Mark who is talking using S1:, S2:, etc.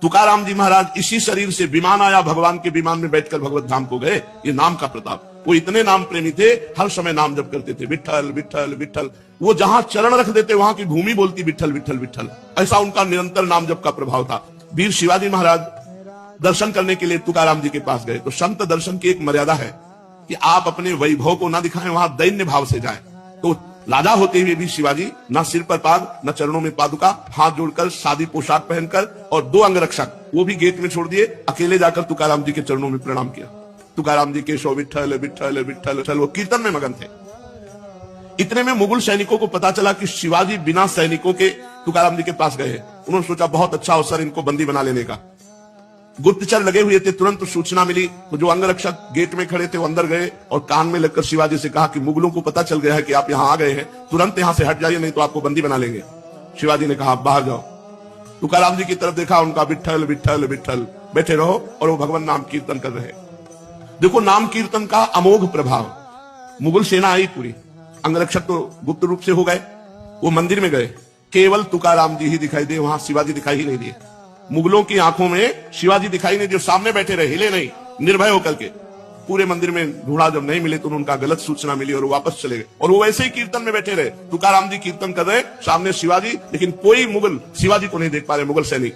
S1: तुकाराम जी महाराज इसी शरीर से विमान आया, भगवान के विमान में बैठकर भगवत धाम को गए। ये नाम का प्रताप। वो इतने नाम प्रेमी थे, हर समय नाम जप करते थे, विठल विठल विठल। वो जहां चरण रख देते वहां की भूमि बोलती विठल विठल विठल। ऐसा उनका निरंतर नाम जप का प्रभाव था। वीर शिवाजी महाराज दर्शन करने के लिए तुकाराम जी के पास गए। तो संत दर्शन की एक मर्यादा है कि आप अपने वैभव को ना दिखाएं, वहां दैन्य भाव से जाएं। तो राजा होते हुए भी शिवाजी न सिर पर पाग, न चरणों में पादुका, हाथ जोड़कर सादी पोशाक पहनकर और 2 अंगरक्षक वो भी गेट में छोड़ दिए, अकेले जाकर तुकाराम जी के चरणों में प्रणाम किया। तुकाराम जी केशव विठल विठल विठल विठल, वो कीर्तन में मगन थे। इतने में मुगल सैनिकों को पता चला कि शिवाजी बिना सैनिकों के तुकाराम जी के पास गए हैं। उन्होंने सोचा बहुत अच्छा अवसर इनको बंदी बना लेने का। गुप्तचर लगे हुए थे, तुरंत सूचना मिली तो जो अंगरक्षक गेट में खड़े थे वो अंदर गए और कान में लगकर शिवाजी से कहा कि मुगलों को पता चल गया है कि आप यहाँ आ गए हैं, तुरंत यहाँ से हट जाइए नहीं तो आपको बंदी बना लेंगे। शिवाजी ने कहा बाहर जाओ। तुकाराम जी की तरफ देखा, उनका विठल विठल विठल, बैठे रहो। और वो भगवान नाम कीर्तन कर रहे। देखो नाम कीर्तन का अमोघ प्रभाव। मुगल सेना आई पूरी, अंगरक्षक तो गुप्त रूप से हो गए। वो मंदिर में गए, केवल तुकाराम जी ही दिखाई दे, वहां शिवाजी दिखाई ही नहीं दिए। मुगलों की आंखों में शिवाजी दिखाई नहीं दिए, सामने बैठे रहे, हिले नहीं, निर्भय होकर के। पूरे मंदिर में ढूंढा, जब नहीं मिले तो उनका गलत सूचना मिली और वो वापस चले गए। और वो वैसे ही कीर्तन में बैठे रहे। तुकाराम जी कीर्तन कर रहे, सामने शिवाजी, लेकिन कोई मुगल शिवाजी को नहीं देख पा रहे, मुगल सैनिक।